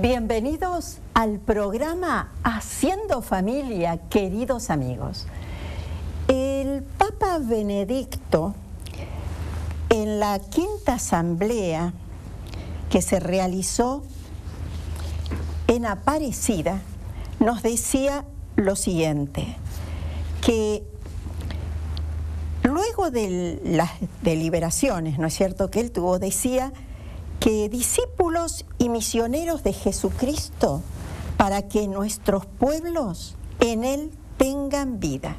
Bienvenidos al programa Haciendo Familia, queridos amigos. El Papa Benedicto, en la quinta asamblea que se realizó en Aparecida, nos decía lo siguiente, que luego de las deliberaciones, ¿no es cierto?, que él tuvo, decía que discípulos y misioneros de Jesucristo para que nuestros pueblos en Él tengan vida.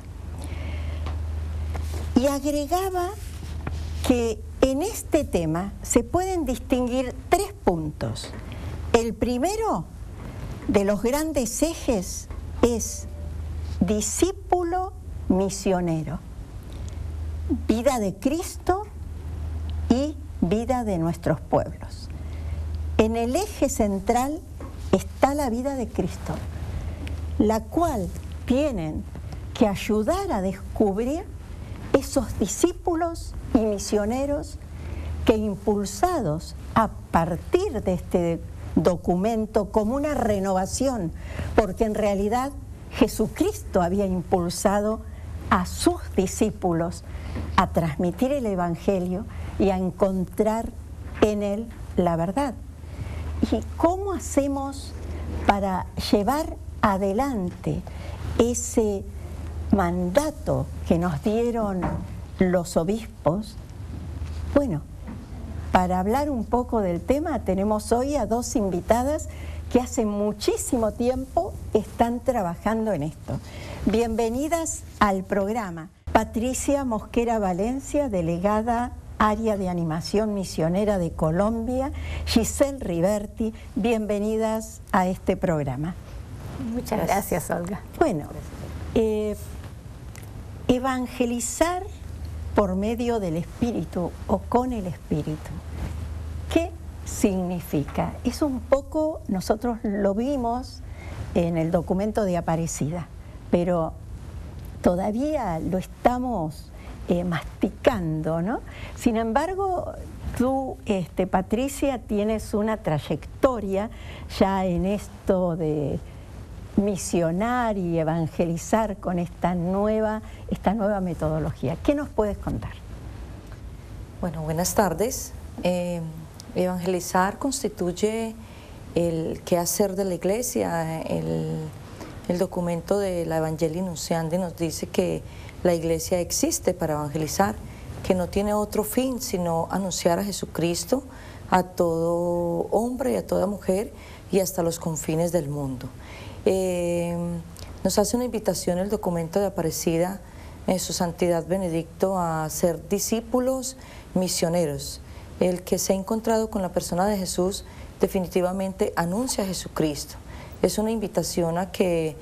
Y agregaba que en este tema se pueden distinguir 3 puntos. El primero de los grandes ejes es discípulo misionero, vida de Cristo y vida de nuestros pueblos. En el eje central está la vida de Cristo, la cual tienen que ayudar a descubrir esos discípulos y misioneros que, impulsados a partir de este documento como una renovación, porque en realidad Jesucristo había impulsado a sus discípulos a transmitir el Evangelio y a encontrar en él la verdad. ¿Y cómo hacemos para llevar adelante ese mandato que nos dieron los obispos? Bueno, para hablar un poco del tema tenemos hoy a 2 invitadas que hace muchísimo tiempo están trabajando en esto. Bienvenidas al programa. Patricia Mosquera Valencia, delegada Área de Animación Misionera de Colombia. Giselle Riverti, bienvenidas a este programa. Muchas gracias, Olga. Bueno, evangelizar por medio del Espíritu o con el Espíritu, ¿qué significa? Es un poco, nosotros lo vimos en el documento de Aparecida, pero todavía lo estamos masticando, ¿no? Sin embargo, tú, Patricia, tienes una trayectoria ya en esto de misionar y evangelizar con esta nueva metodología. ¿Qué nos puedes contar? Bueno, buenas tardes. Evangelizar constituye el quehacer de la Iglesia. El documento de la Evangelii Nunciandi nos dice que la Iglesia existe para evangelizar, que no tiene otro fin sino anunciar a Jesucristo a todo hombre y a toda mujer y hasta los confines del mundo. Nos hace una invitación el documento de Aparecida, Su Santidad Benedicto, a ser discípulos misioneros. El que se ha encontrado con la persona de Jesús definitivamente anuncia a Jesucristo. Es una invitación a que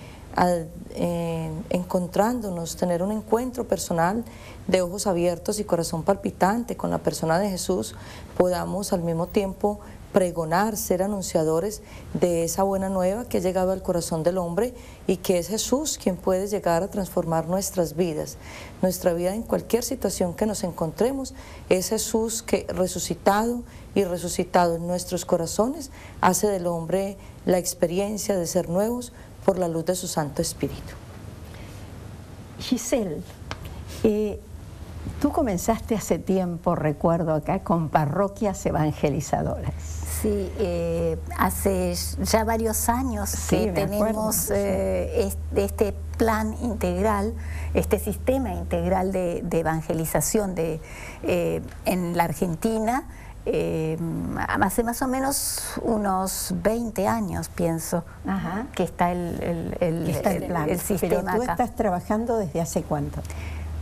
encontrándonos, tener un encuentro personal de ojos abiertos y corazón palpitante con la persona de Jesús, podamos al mismo tiempo pregonar, ser anunciadores de esa buena nueva que ha llegado al corazón del hombre y que es Jesús quien puede llegar a transformar nuestras vidas. Nuestra vida, en cualquier situación que nos encontremos, es Jesús que resucitado y resucitado en nuestros corazones hace del hombre la experiencia de ser nuevos por la luz de su Santo Espíritu. Giselle, tú comenzaste hace tiempo, recuerdo acá, con parroquias evangelizadoras. Sí, hace ya varios años que tenemos este plan integral, este sistema integral de evangelización en la Argentina. Hace más o menos unos 20 años, pienso, que está el plan. sistema. Pero tú acá. ¿Estás trabajando desde hace cuánto?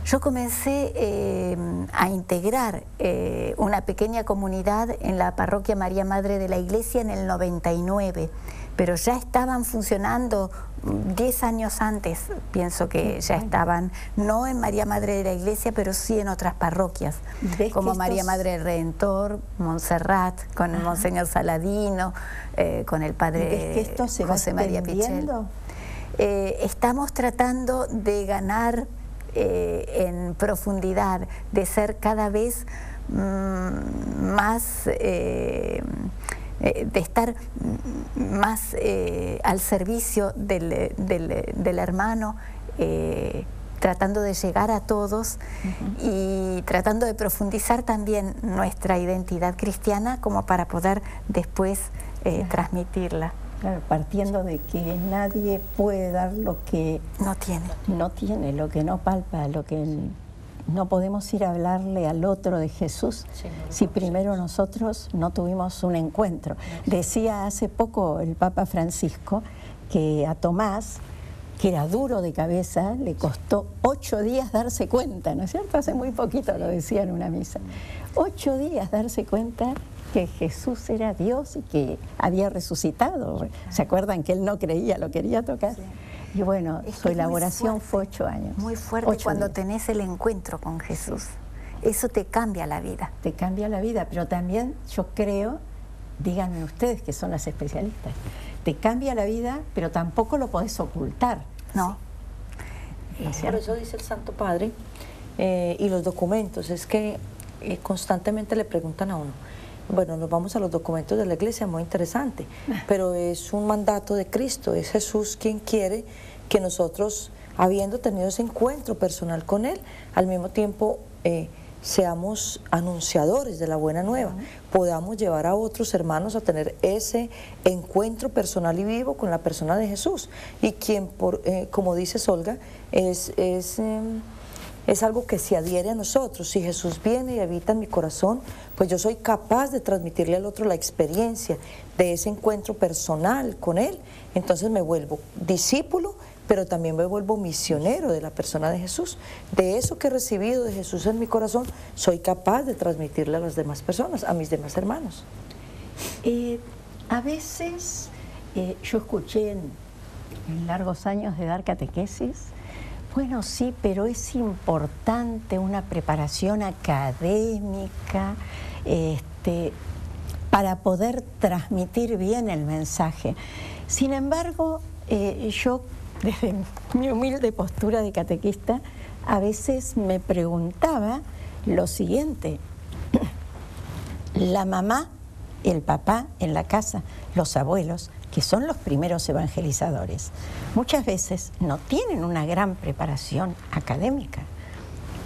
Yo comencé a integrar una pequeña comunidad en la parroquia María Madre de la Iglesia en el 99, pero ya estaban funcionando 10 años antes, pienso que ya estaban, no en María Madre de la Iglesia, pero sí en otras parroquias, como María Madre del Redentor, Montserrat, con el Monseñor Saladino, con el Padre José María Pichel. Estamos tratando de ganar en profundidad, de ser cada vez más de estar más al servicio del hermano, tratando de llegar a todos y tratando de profundizar también nuestra identidad cristiana como para poder después transmitirla. Claro, partiendo de que nadie puede dar lo que no tiene, lo que no palpa, lo que no podemos ir a hablarle al otro de Jesús si primero nosotros no tuvimos un encuentro. Decía hace poco el Papa Francisco que a Tomás, que era duro de cabeza, le costó 8 días darse cuenta, ¿no es cierto? Hace muy poquito lo decía en una misa. 8 días darse cuenta que Jesús era Dios y que había resucitado. ¿Se acuerdan que él no creía, lo quería tocar? Sí. Y bueno, su elaboración fue 8 años. Muy fuerte cuando tenés el encuentro con Jesús. Eso te cambia la vida. Te cambia la vida, pero también yo creo, díganme ustedes que son las especialistas, te cambia la vida, pero tampoco lo podés ocultar. No. Por eso dice el Santo Padre, y los documentos, es que constantemente le preguntan a uno, bueno, nos vamos a los documentos de la Iglesia, muy interesante, pero es un mandato de Cristo, es Jesús quien quiere que nosotros, habiendo tenido ese encuentro personal con Él, al mismo tiempo seamos anunciadores de la buena nueva, podamos llevar a otros hermanos a tener ese encuentro personal y vivo con la persona de Jesús, y quien, como dice Olga, es algo que se adhiere a nosotros. Si Jesús viene y habita en mi corazón, pues yo soy capaz de transmitirle al otro la experiencia de ese encuentro personal con Él. Entonces me vuelvo discípulo, pero también me vuelvo misionero de la persona de Jesús. De eso que he recibido de Jesús en mi corazón, soy capaz de transmitirle a las demás personas, a mis demás hermanos. A veces yo escuché en largos años de dar catequesis, bueno, sí, pero es importante una preparación académica para poder transmitir bien el mensaje. Sin embargo, yo, desde mi humilde postura de catequista, a veces me preguntaba lo siguiente: la mamá, el papá en la casa, los abuelos, que son los primeros evangelizadores, muchas veces no tienen una gran preparación académica,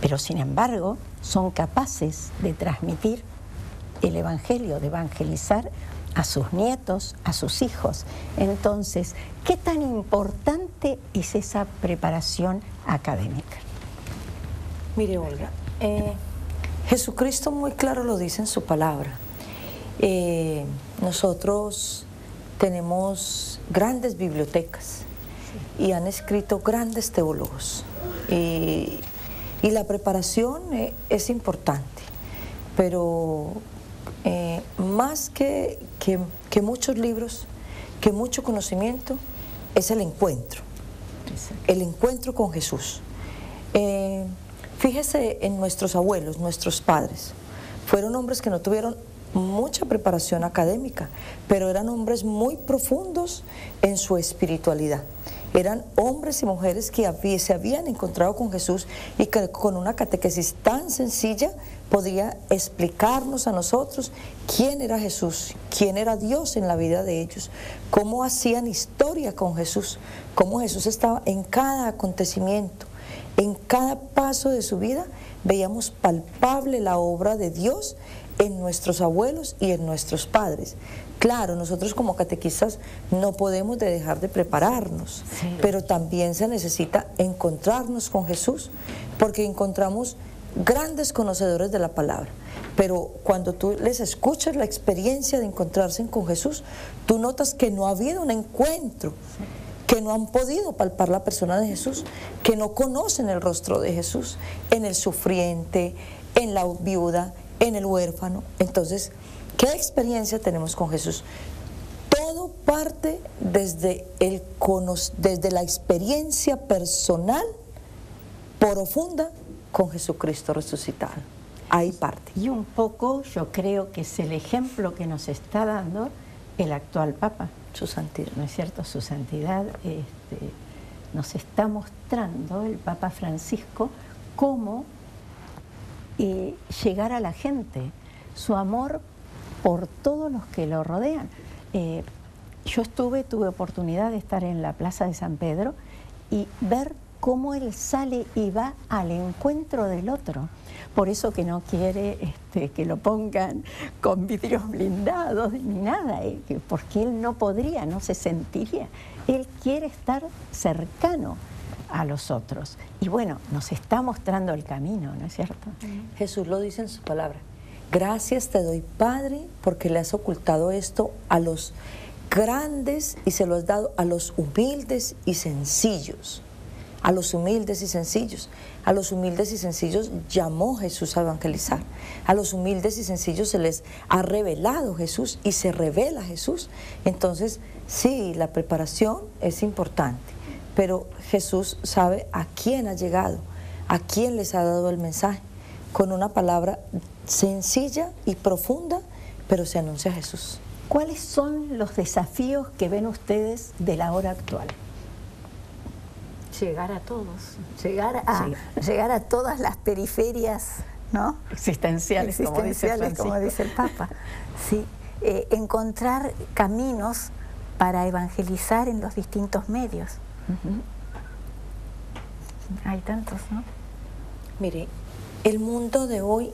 pero sin embargo son capaces de transmitir el evangelio, de evangelizar a sus nietos, a sus hijos. Entonces, ¿qué tan importante es esa preparación académica? Mire, Olga, Jesucristo muy claro lo dice en su palabra. Nosotros tenemos grandes bibliotecas y han escrito grandes teólogos, y la preparación es importante, pero más que muchos libros, que mucho conocimiento, es el encuentro con Jesús. Fíjese en nuestros abuelos, nuestros padres, fueron hombres que no tuvieron mucha preparación académica, pero eran hombres muy profundos en su espiritualidad. Eran hombres y mujeres que se habían encontrado con Jesús y que con una catequesis tan sencilla podía explicarnos a nosotros quién era Jesús, quién era Dios en la vida de ellos, cómo hacían historia con Jesús, cómo Jesús estaba en cada acontecimiento, en cada paso de su vida. Veíamos palpable la obra de Dios en nuestros abuelos y en nuestros padres. Claro, nosotros como catequistas no podemos dejar de prepararnos, pero también se necesita encontrarnos con Jesús, porque encontramos grandes conocedores de la palabra, pero cuando tú les escuchas la experiencia de encontrarse con Jesús, tú notas que no ha habido un encuentro, que no han podido palpar la persona de Jesús, que no conocen el rostro de Jesús en el sufriente, en la viuda, en el huérfano. Entonces, ¿qué experiencia tenemos con Jesús? Todo parte desde la experiencia personal profunda con Jesucristo resucitado. Ahí parte. Y un poco yo creo que es el ejemplo que nos está dando el actual Papa. Su santidad. ¿No es cierto? Su santidad nos está mostrando, el Papa Francisco, cómo llegar a la gente, su amor por todos los que lo rodean. Yo tuve oportunidad de estar en la Plaza de San Pedro y ver cómo él sale y va al encuentro del otro. Por eso que no quiere que lo pongan con vidrios blindados ni nada, porque él no podría, no se sentiría. Él quiere estar cercano a los otros. Y bueno, nos está mostrando el camino, ¿no es cierto? Jesús lo dice en su palabra. Gracias te doy, Padre, porque le has ocultado esto a los grandes y se lo has dado a los humildes y sencillos. A los humildes y sencillos. A los humildes y sencillos llamó Jesús a evangelizar. A los humildes y sencillos se les ha revelado Jesús y se revela Jesús. Entonces, sí, la preparación es importante, pero Jesús sabe a quién ha llegado, a quién les ha dado el mensaje, con una palabra sencilla y profunda, pero se anuncia a Jesús. ¿Cuáles son los desafíos que ven ustedes de la hora actual? Llegar a todos, llegar a todas las periferias, ¿no? Existenciales, como dice el Papa. Sí, encontrar caminos para evangelizar en los distintos medios. Hay tantos, ¿no? Mire, el mundo de hoy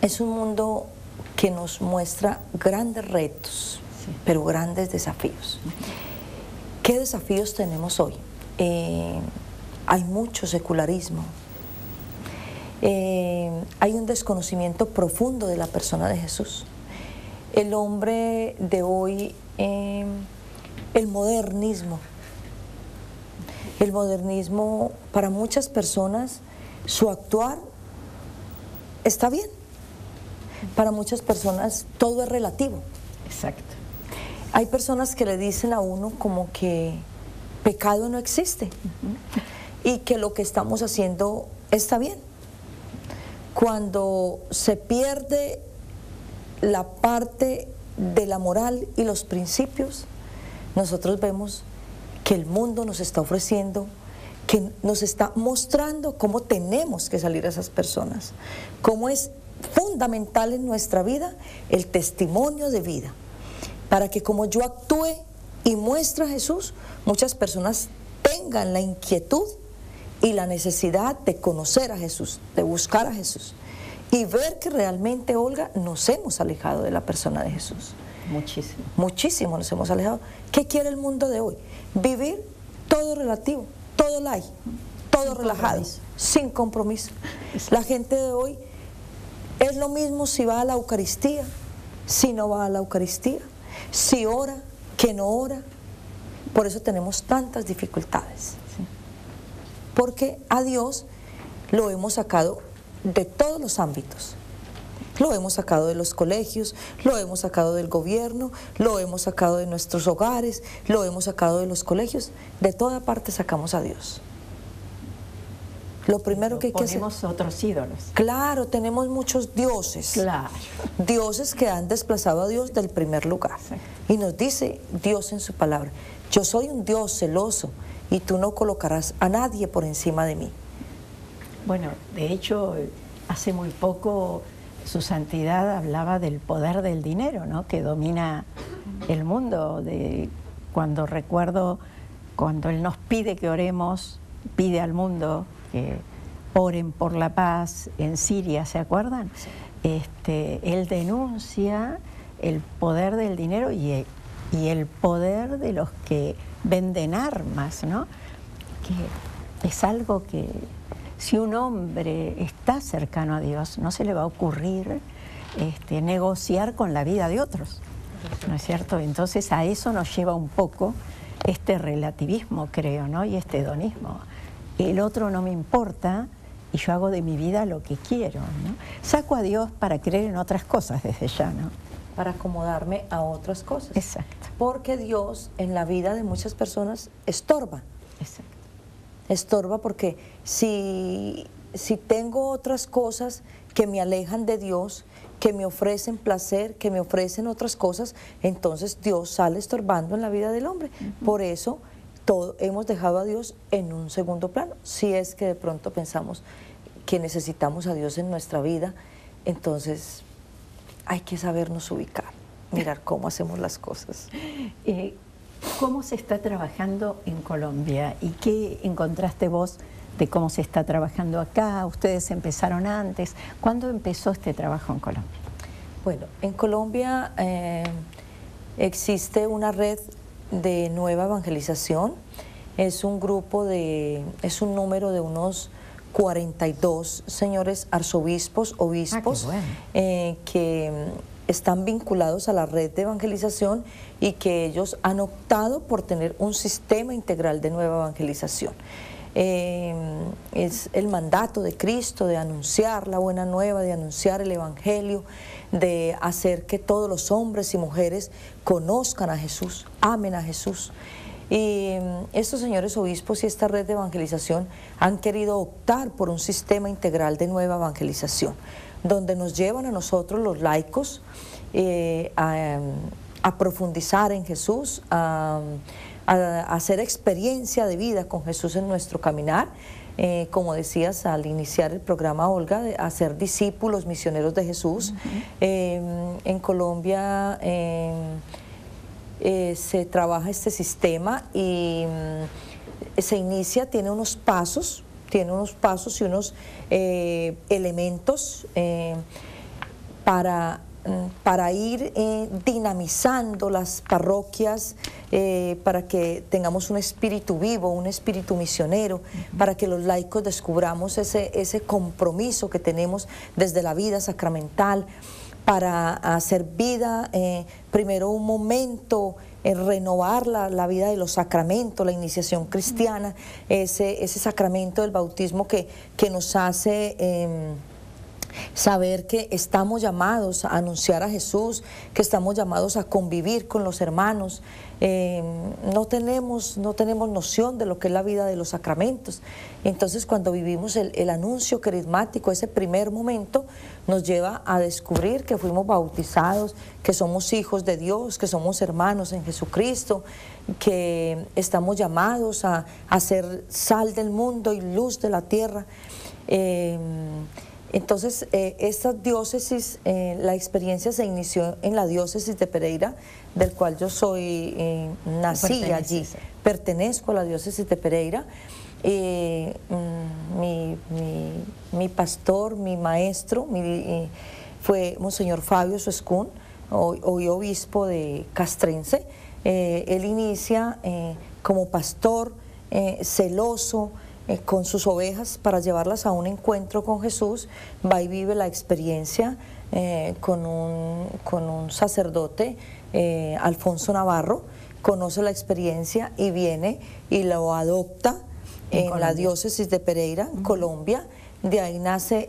es un mundo que nos muestra grandes retos, sí, pero grandes desafíos. ¿Qué desafíos tenemos hoy? Hay mucho secularismo, hay un desconocimiento profundo de la persona de Jesús. El hombre de hoy, el modernismo para muchas personas, su actuar está bien. Para muchas personas todo es relativo. Exacto. Hay personas que le dicen a uno como que pecado no existe y que lo que estamos haciendo está bien. Cuando se pierde la parte de la moral y los principios, nosotros vemos que el mundo nos está ofreciendo, que nos está mostrando cómo tenemos que salir a esas personas, cómo es fundamental en nuestra vida el testimonio de vida, para que como yo actúe y muestre a Jesús, muchas personas tengan la inquietud y la necesidad de conocer a Jesús, de buscar a Jesús y ver que realmente, Olga, nos hemos alejado de la persona de Jesús. Muchísimo. Muchísimo nos hemos alejado. ¿Qué quiere el mundo de hoy? Vivir todo relativo, todo light, todo sin relajado, compromiso. Sin compromiso. La gente de hoy es lo mismo si va a la Eucaristía, si no va a la Eucaristía, si ora, que no ora. Por eso tenemos tantas dificultades. Sí. Porque a Dios lo hemos sacado de todos los ámbitos. Lo hemos sacado de los colegios, lo hemos sacado del gobierno, lo hemos sacado de nuestros hogares, lo hemos sacado de los colegios. De toda parte sacamos a Dios. Lo primero que hay que hacer... Ponemos otros ídolos. Claro, tenemos muchos dioses. Claro. Dioses que han desplazado a Dios del primer lugar. Sí. Y nos dice Dios en su palabra: yo soy un Dios celoso y tú no colocarás a nadie por encima de mí. Bueno, de hecho, hace muy poco su santidad hablaba del poder del dinero, ¿no?, que domina el mundo. Cuando recuerdo, cuando Él nos pide que oremos, pide al mundo que oren por la paz en Siria, ¿se acuerdan? Sí. Él denuncia el poder del dinero y el poder de los que venden armas, ¿no? Que es algo que, si un hombre está cercano a Dios, no se le va a ocurrir negociar con la vida de otros, ¿no es cierto? Entonces a eso nos lleva un poco este relativismo, creo, ¿no? Y este hedonismo. El otro no me importa y yo hago de mi vida lo que quiero, ¿no? Saco a Dios para creer en otras cosas desde ya, ¿no? Para acomodarme a otras cosas. Exacto. Porque Dios en la vida de muchas personas estorba. Exacto. Estorba porque si tengo otras cosas que me alejan de Dios, que me ofrecen placer, que me ofrecen otras cosas, entonces Dios sale estorbando en la vida del hombre. Por eso hemos dejado a Dios en un segundo plano. Si es que de pronto pensamos que necesitamos a Dios en nuestra vida, entonces hay que sabernos ubicar, mirar cómo hacemos las cosas. ¿Cómo se está trabajando en Colombia y qué encontraste vos de cómo se está trabajando acá? Ustedes empezaron antes. ¿Cuándo empezó este trabajo en Colombia? Bueno, en Colombia existe una red de nueva evangelización. Es un número de unos 42 señores arzobispos, obispos, que están vinculados a la red de evangelización y que ellos han optado por tener un sistema integral de nueva evangelización. Es el mandato de Cristo de anunciar la buena nueva, de anunciar el evangelio, de hacer que todos los hombres y mujeres conozcan a Jesús, amen a Jesús. Y estos señores obispos y esta red de evangelización han querido optar por un sistema integral de nueva evangelización, donde nos llevan a nosotros los laicos a profundizar en Jesús, a hacer experiencia de vida con Jesús en nuestro caminar, como decías al iniciar el programa, Olga, de hacer discípulos misioneros de Jesús. En Colombia se trabaja este sistema y se inicia, tiene unos pasos y unos elementos para ir dinamizando las parroquias, para que tengamos un espíritu vivo, un espíritu misionero, para que los laicos descubramos ese compromiso que tenemos desde la vida sacramental, para hacer vida, primero un momento, renovar la vida de los sacramentos, la iniciación cristiana, ese sacramento del bautismo que nos hace saber que estamos llamados a anunciar a Jesús, que estamos llamados a convivir con los hermanos. No tenemos noción de lo que es la vida de los sacramentos. Entonces, cuando vivimos el anuncio carismático, ese primer momento nos lleva a descubrir que fuimos bautizados, que somos hijos de Dios, que somos hermanos en Jesucristo, que estamos llamados a ser sal del mundo y luz de la tierra. Entonces, esta diócesis, la experiencia se inició en la diócesis de Pereira, del cual yo nací allí, pertenezco a la diócesis de Pereira. Mi pastor, mi maestro, fue Monseñor Fabio Suescún, hoy obispo de Castrense. Él inicia como pastor celoso, con sus ovejas para llevarlas a un encuentro con Jesús, va y vive la experiencia con un sacerdote, Alfonso Navarro, conoce la experiencia y viene y lo adopta en la diócesis de Pereira, Colombia. De ahí nace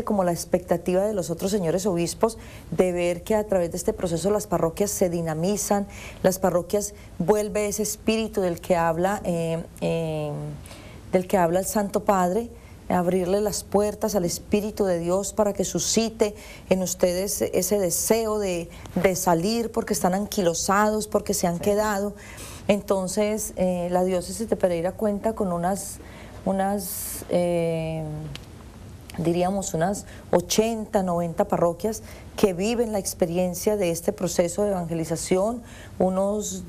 como la expectativa de los otros señores obispos de ver que a través de este proceso las parroquias se dinamizan, las parroquias vuelve ese espíritu del que habla el Santo Padre, abrirle las puertas al Espíritu de Dios para que suscite en ustedes ese deseo de salir porque están anquilosados, porque se han quedado. Entonces la diócesis de Pereira cuenta con diríamos unas 80, 90 parroquias que viven la experiencia de este proceso de evangelización, unos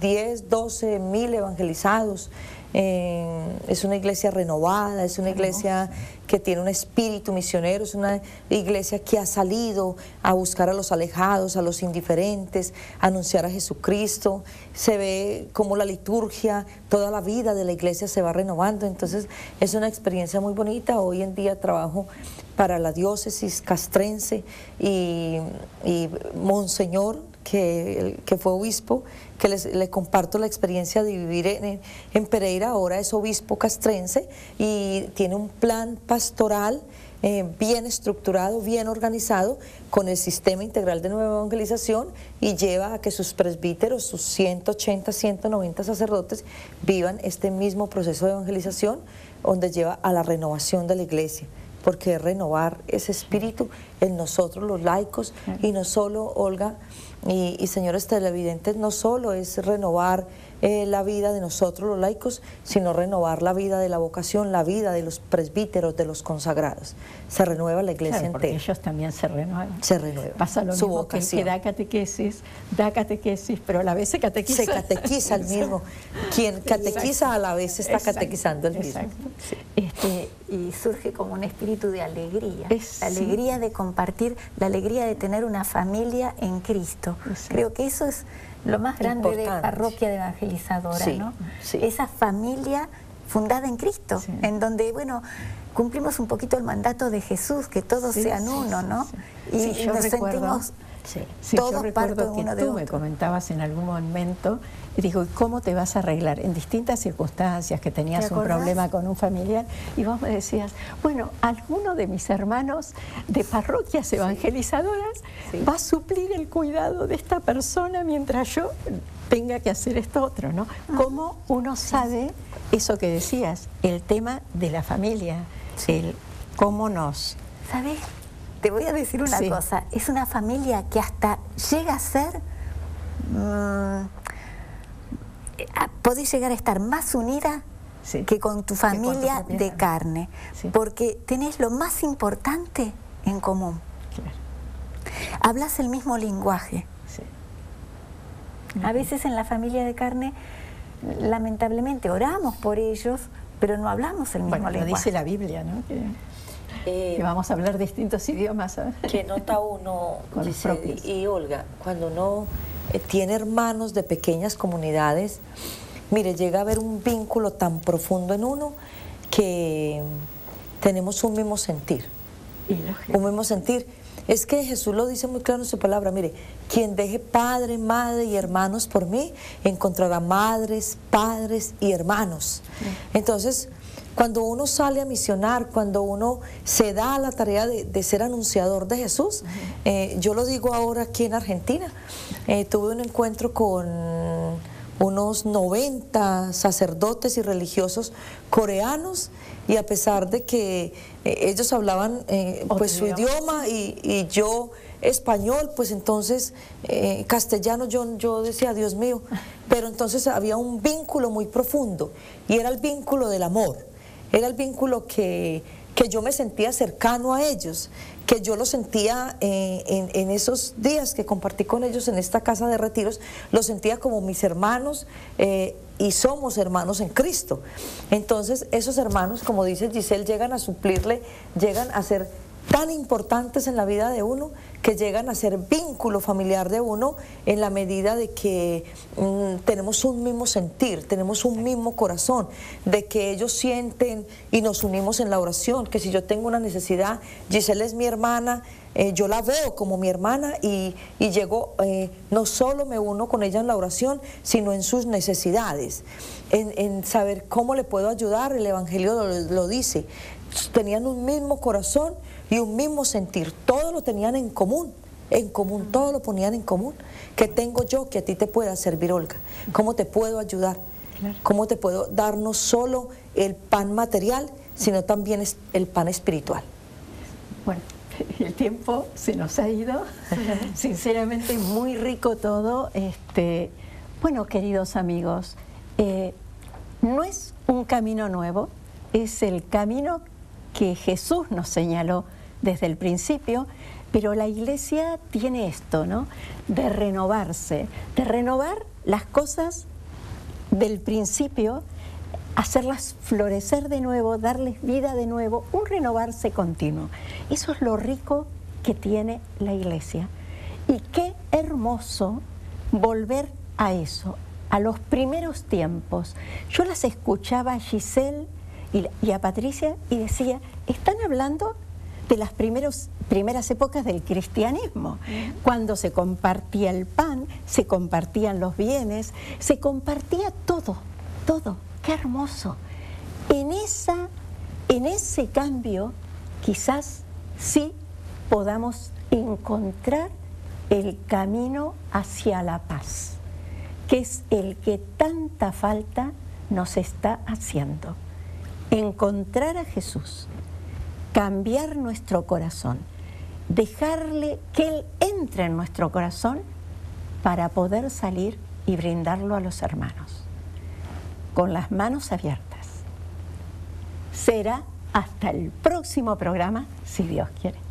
10, 12 mil evangelizados. Es una iglesia renovada, es una iglesia que tiene un espíritu misionero, es una iglesia que ha salido a buscar a los alejados, a los indiferentes, a anunciar a Jesucristo. Se ve como la liturgia, toda la vida de la iglesia se va renovando, entonces es una experiencia muy bonita. Hoy en día trabajo para la diócesis castrense y Monseñor, que fue obispo, que le comparto la experiencia de vivir en Pereira, ahora es obispo castrense y tiene un plan pastoral bien estructurado, bien organizado, con el sistema integral de nueva evangelización, y lleva a que sus presbíteros, sus 180, 190 sacerdotes, vivan este mismo proceso de evangelización, donde lleva a la renovación de la iglesia, porque es renovar ese espíritu en nosotros los laicos, y no solo, Olga y señores televidentes, no solo es renovar la vida de nosotros los laicos, sino renovar la vida de la vocación, la vida de los presbíteros, de los consagrados. Se renueva la iglesia claro, porque entera. ellos también se renuevan. Se renueva. Pasa lo su mismo que el vocación. que da catequesis, pero a la vez se catequiza. Se catequiza el mismo. Quien catequiza a la vez está Exacto. catequizando el mismo. Exacto. Sí. Y surge como un espíritu de alegría, Sí. la alegría de compartir, la alegría de tener una familia en Cristo. Exacto. Creo que eso es lo más grande de Importante. Parroquia de Evangelizadora, Sí, ¿no? sí. Esa familia fundada en Cristo, Sí. en donde, bueno, cumplimos un poquito el mandato de Jesús, que todos Sí, sean sí, uno, sí, ¿no? sí. Y Sí, yo nos recuerdo- sentimos Sí, todos yo parte recuerdo que uno de tú me otro. comentabas en algún momento, y digo, ¿cómo te vas a arreglar? En distintas circunstancias, que tenías un acordás? problema con un familiar, y vos me decías, bueno, alguno de mis hermanos de parroquias evangelizadoras va a suplir el cuidado de esta persona mientras yo tenga que hacer esto otro, ¿no? ¿Cómo uno sabe eso que decías, el tema de la familia, el cómo nos... ¿Sabes? Te voy a decir una Sí. cosa, es una familia que hasta llega a ser, podés llegar a estar más unida Sí. que con tu Que con tu familia propia de familia. carne, Sí. porque tenés lo más importante en común. Claro, Hablas el mismo lenguaje. sí. A veces en la familia de carne, lamentablemente, oramos por ellos, pero no hablamos el mismo Bueno, lo lenguaje. dice la Biblia, ¿no? Que vamos a hablar distintos idiomas. ¿sabes? Que nota uno, Con los Giselle propios. y Olga, cuando uno tiene hermanos de pequeñas comunidades, mire, llega a haber un vínculo tan profundo en uno que tenemos un mismo sentir. Y lógico. Un mismo sentir. Es que Jesús lo dice muy claro en su palabra, mire, quien deje padre, madre y hermanos por mí, encontrará madres, padres y hermanos. Entonces, cuando uno sale a misionar, cuando uno se da a la tarea de ser anunciador de Jesús, yo lo digo ahora aquí en Argentina, tuve un encuentro con unos 90 sacerdotes y religiosos coreanos, y a pesar de que ellos hablaban pues su idioma y yo español, pues entonces castellano yo decía, Dios mío, pero entonces había un vínculo muy profundo, y era el vínculo del amor, era el vínculo que yo me sentía cercano a ellos, que yo lo sentía en esos días que compartí con ellos en esta casa de retiros, lo sentía como mis hermanos, y somos hermanos en Cristo. Entonces esos hermanos, como dice Giselle, llegan a suplirle, llegan a ser tan importantes en la vida de uno, que llegan a ser vínculo familiar de uno, en la medida de que tenemos un mismo sentir, tenemos un mismo corazón, de que ellos sienten y nos unimos en la oración, que si yo tengo una necesidad, Giselle es mi hermana, yo la veo como mi hermana, y llego, no solo me uno con ella en la oración, sino en sus necesidades, en saber cómo le puedo ayudar. El Evangelio lo dice, tenían un mismo corazón y un mismo sentir, todo lo tenían en común, todo lo ponían en común. ¿Qué tengo yo que a ti te pueda servir, Olga? ¿Cómo te puedo ayudar? Claro. ¿Cómo te puedo dar no solo el pan material, sino también el pan espiritual? Bueno, el tiempo se nos ha ido, sinceramente muy rico todo. Bueno, queridos amigos, no es un camino nuevo, es el camino que Jesús nos señaló desde el principio, pero la Iglesia tiene esto, ¿no? De renovarse, de renovar las cosas del principio, hacerlas florecer de nuevo, darles vida de nuevo, un renovarse continuo. Eso es lo rico que tiene la Iglesia. Y qué hermoso volver a eso, a los primeros tiempos. Yo las escuchaba a Giselle y a Patricia y decía, están hablando de las primeras épocas del cristianismo, cuando se compartía el pan, se compartían los bienes, se compartía todo, todo. ¡Qué hermoso! En ese cambio quizás sí podamos encontrar el camino hacia la paz, que es el que tanta falta nos está haciendo. Encontrar a Jesús, cambiar nuestro corazón, dejarle que Él entre en nuestro corazón para poder salir y brindarlo a los hermanos. con las manos abiertas. Será hasta el próximo programa, si Dios quiere.